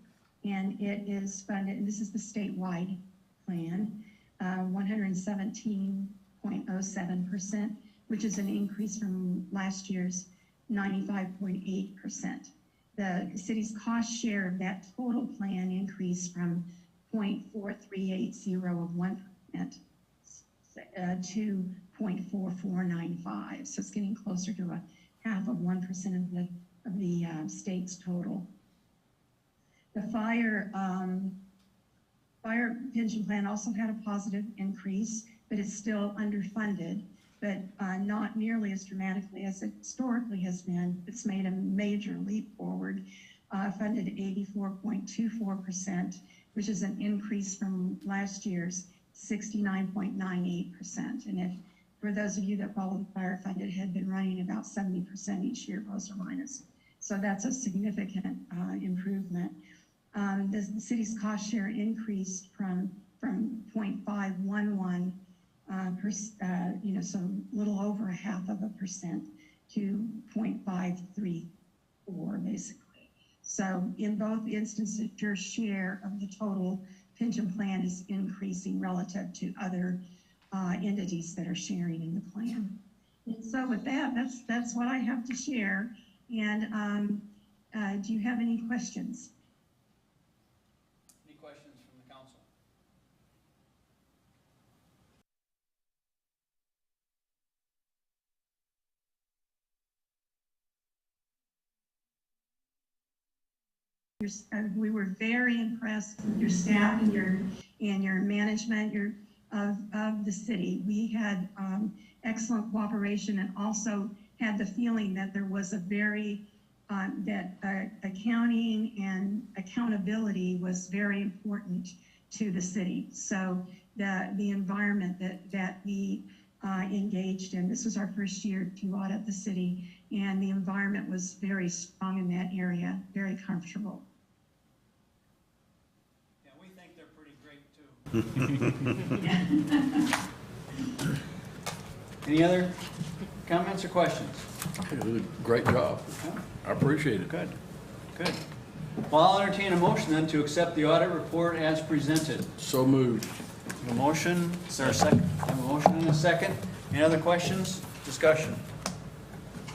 and it is funded, and this is the statewide plan, 117.07%, which is an increase from last year's 95.8%. The city's cost share of that total plan increased from 0.4380 of 1% to 0.4495. So it's getting closer to a half of 1% of the state's total. The fire pension plan also had a positive increase, but it's still underfunded, but not nearly as dramatically as it historically has been. It's made a major leap forward, funded 84.24%, which is an increase from last year's 69.98%. And if, for those of you that follow the fire fund, it had been running about 70% each year, plus or minus. So that's a significant improvement. The city's cost share increased from 0.511 so a little over 0.5% to 0.534 basically. So in both instances, your share of the total pension plan is increasing relative to other entities that are sharing in the plan. And so with that, that's what I have to share. And do you have any questions? Any questions from the council? We were very impressed with your staff and your management of the city. We had excellent cooperation, and also had the feeling that there was a very accounting and accountability was very important to the city. So the environment that we engaged in, this was our first year to audit the city, and the environment was very strong in that area, very comfortable. Yeah, we think they're pretty great too. Any other comments or questions? Great job. I appreciate it. Good, good. Well, I'll entertain a motion then to accept the audit report as presented. So moved. A motion, is there a second? I have a motion and a second. Any other questions, discussion?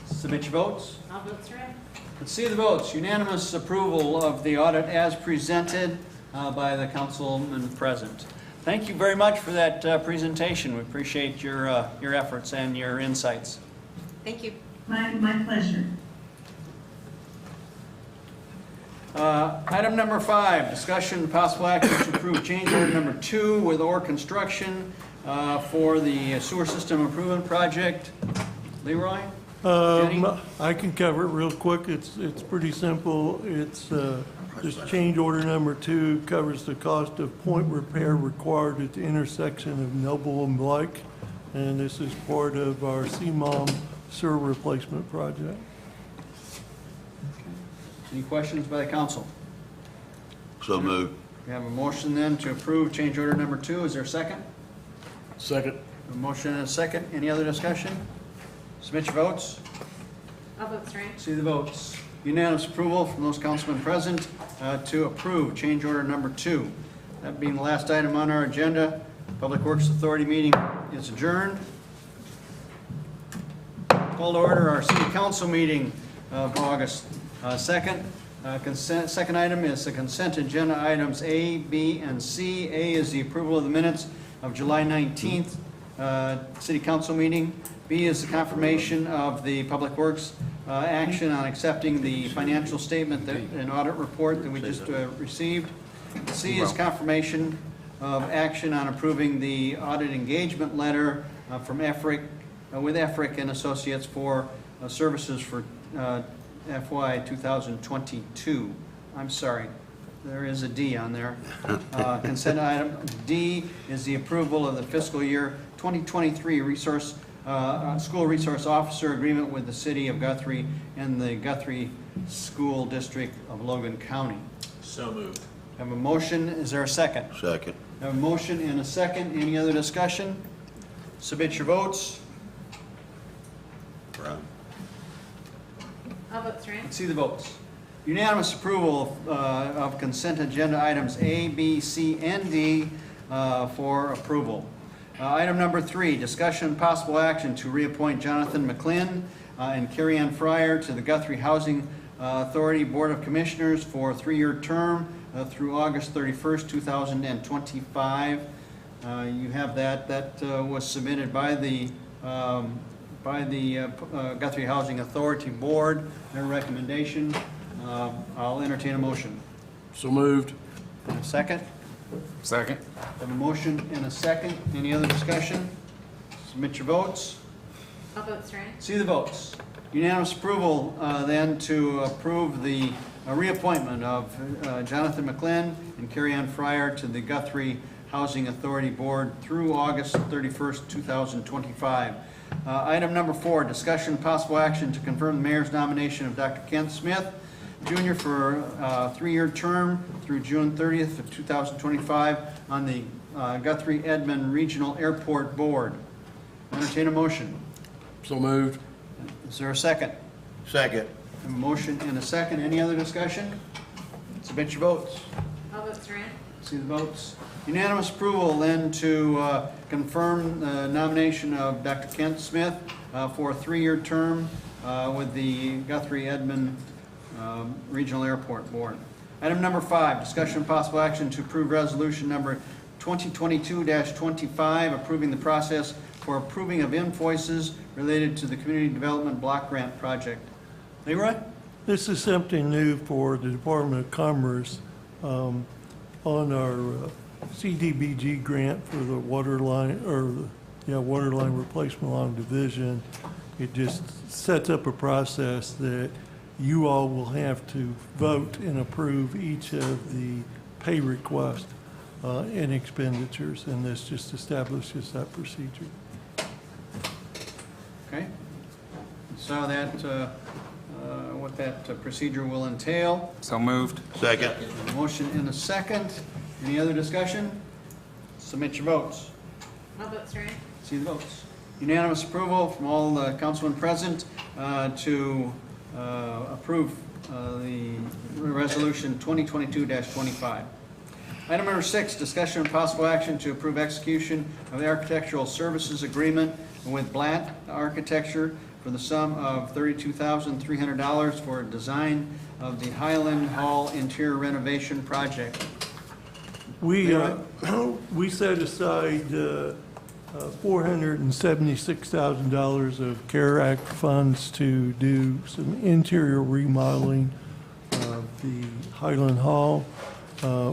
Submit your votes. All votes are in. Let's see the votes. Unanimous approval of the audit as presented by the councilman present. Thank you very much for that presentation. We appreciate your efforts and your insights. Thank you. My pleasure. Item number 5, discussion and possible action to approve change order number 2 with Orr Construction for the sewer system improvement project. Leroy? Jenny? I can cover it real quick. It's pretty simple. It's just change order number 2 covers the cost of point repair required at the intersection of Noble and Blake, and this is part of our CMOM sewer replacement project. Any questions by the council? So moved. We have a motion then to approve change order number 2. Is there a second? Second. A motion and a second. Any other discussion? Submit your votes. All votes right. See the votes. Unanimous approval from those councilmen present to approve change order number 2. That being the last item on our agenda, Public Works Authority meeting is adjourned. Call to order our city council meeting of August 2nd. Second item is the consent agenda items A, B, and C. A is the approval of the minutes of July 19th city council meeting. B is the confirmation of the Public Works action on accepting the financial statement and audit report that we just received. C is confirmation of action on approving the audit engagement letter from EFRIC, with EFRIC and Associates for services for FY 2022. I'm sorry, there is a D on there. Consent item D is the approval of the fiscal year 2023 school resource officer agreement with the city of Guthrie and the Guthrie School District of Logan County. So moved. Have a motion, is there a second? Second. Have a motion and a second, any other discussion? Submit your votes. Right. All votes right. Let's see the votes. Unanimous approval of consent agenda items A, B, C, and D for approval. Item number 3, discussion and possible action to reappoint Jonathan McClinn and Carrie Ann Fryer to the Guthrie Housing Authority Board of Commissioners for a 3-year term through August 31st, 2025. You have that. That was submitted by the Guthrie Housing Authority Board, their recommendation. I'll entertain a motion. So moved. And a second? Second. Have a motion and a second. Any other discussion? Submit your votes. All votes right. See the votes. Unanimous approval then to approve the reappointment of Jonathan McClinn and Carrie Ann Fryer to the Guthrie Housing Authority Board through August 31st, 2025. Item number 4, discussion possible action to confirm the mayor's nomination of Dr. Kent Smith, Jr. for a 3-year term through June 30th of 2025 on the Guthrie Edmond Regional Airport Board. Entertain a motion. So moved. Is there a second? Second. A motion and a second. Any other discussion? Submit your votes. All votes right. See the votes. Unanimous approval then to confirm the nomination of Dr. Kent Smith for a 3-year term with the Guthrie Edmond Regional Airport Board. Item number 5, discussion and possible action to approve resolution number 2022-25, approving the process for approving of invoices related to the Community Development Block Grant Project. Leroy? This is something new for the Department of Commerce on our CDBG grant for the water line, water line replacement along division. It just sets up a process that you all will have to vote and approve each of the pay requests and expenditures, and this just establishes that procedure. Okay. So that, what that procedure will entail. So moved. Second. Motion in a second. Any other discussion? Submit your votes. All votes right. See the votes. Unanimous approval from all the councilmen present to approve the resolution 2022-25. Item number 6, discussion and possible action to approve execution of the architectural services agreement with Blatt Architecture for the sum of $32,300 for design of the Highland Hall interior renovation project. We set aside $476,000 of CARE Act funds to do some interior remodeling of the Highland Hall.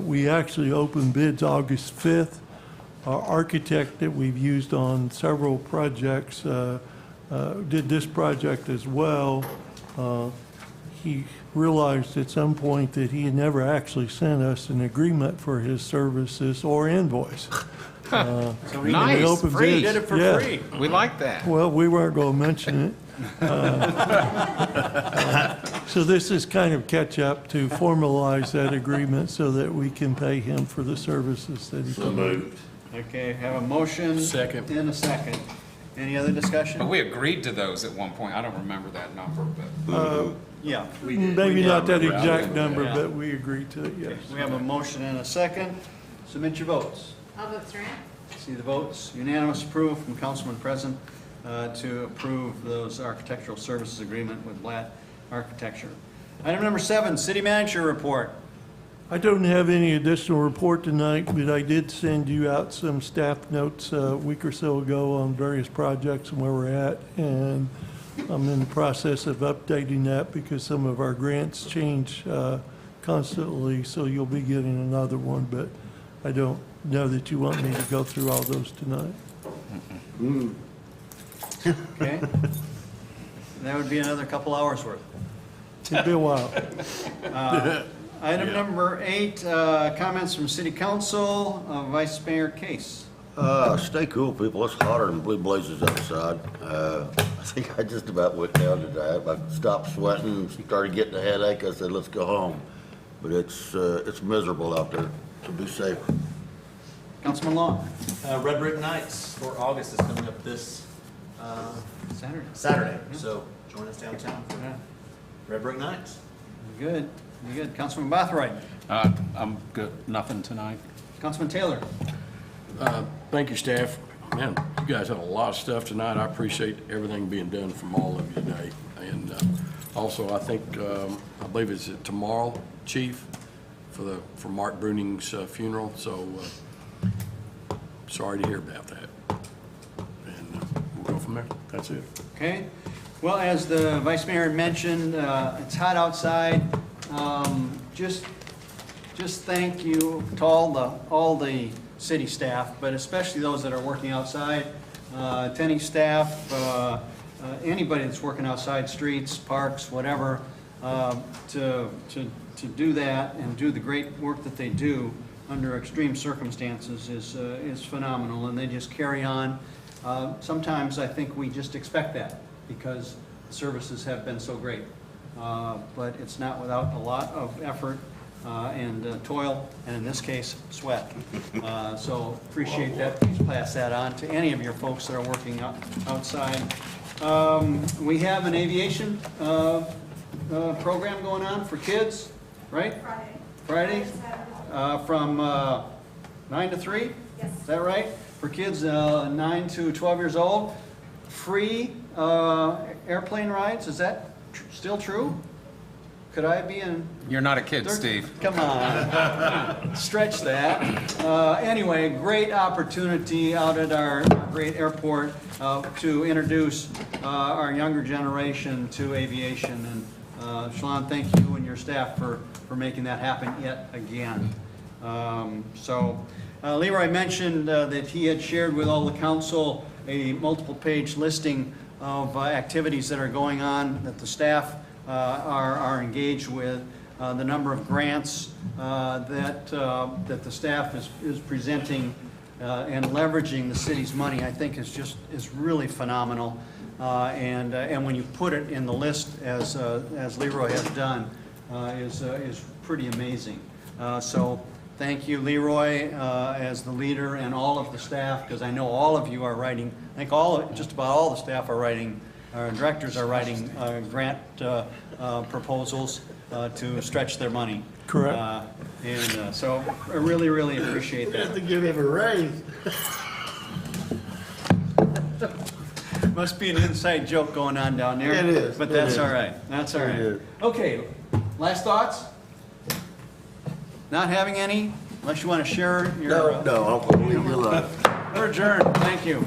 We actually opened bids August 5th. Our architect that we've used on several projects did this project as well. He realized at some point that he had never actually sent us an agreement for his services or invoice. So he Nice, opened free. bids. did it for Yeah. free. We like that. Well, we weren't going to mention it. So this is kind of catch up to formalize that agreement so that we can pay him for the services that he provided. Okay, have a motion. Second. And a second. Any other discussion? But we agreed to those at one point. I don't remember that number, but Yeah. Maybe not that Yeah. exact number, Yeah. but we agreed to it, yes. We have a motion and a second. Submit your votes. All votes are in. See the votes. Unanimous approval from Councilman Present to approve those architectural services agreement with Blatt Architecture. Item number 7, city manager report. I don't have any additional report tonight, but I did send you out some staff notes a week or so ago on various projects and where we're at. And I'm in the process of updating that because some of our grants change constantly, so you'll be getting another one, but I don't know that you want me to go through all those tonight. Okay? That would be another couple hours worth. It'll be a while. Item number 8, comments from city council, Vice Mayor Case. Stay cool, people. It's hotter than blue blazes outside. I think I just about went down today. I stopped sweating, started getting a headache. I said, let's go home. But it's miserable out there, so be safe. Councilman Long. Red Brick Nights for August is coming up this Saturday. So join us downtown for Yeah. Red Brick Nights. Good, good. Councilman Bothroyd. I'm good. Nothing tonight. Councilman Taylor. Thank you, staff. Man, you guys had a lot of stuff tonight. I appreciate everything being done from all of you today. And also, I think, I believe it's tomorrow, Chief, for Mark Bruning's funeral. So sorry to hear about that. And we'll go from there. That's it. Okay. Well, as the Vice Mayor had mentioned, it's hot outside. Just thank you to all the city staff, but especially those that are working outside, attending staff, anybody that's working outside, streets, parks, whatever, to do that and do the great work that they do under extreme circumstances is phenomenal, and they just carry on. Sometimes I think we just expect that because the services have been so great, but it's not without a lot of effort and toil, and in this case, sweat. So appreciate that. Please pass that on to any of your folks that are working outside. We have an aviation program going on for kids, right? Friday. From 9 to 3? Yes. Is that right? For kids 9 to 12 years old. Free airplane rides, is that still true? Could I be in? You're not a kid, Steve. Come on, stretch that. Anyway, great opportunity out at our great airport to introduce our younger generation to aviation. And Shalon, thank you and your staff for making that happen yet again. Leroy mentioned that he had shared with all the council a multiple-page listing of activities that are going on that the staff are engaged with. The number of grants that the staff is presenting and leveraging the city's money, I think is really phenomenal. And when you put it in the list as Leroy has done, is pretty amazing. So thank you, Leroy, as the leader, and all of the staff, because I know all of you are writing. I think just about all the staff are writing. Our directors are writing grant proposals to stretch their money. Correct. So I really, really appreciate that. Have to give him a raise. Must be an inside joke going on down there. It is. But that's all right. That's all right. Okay, last thoughts? Not having any? Unless you want to share your... No, I'll leave you alone. We're adjourned. Thank you.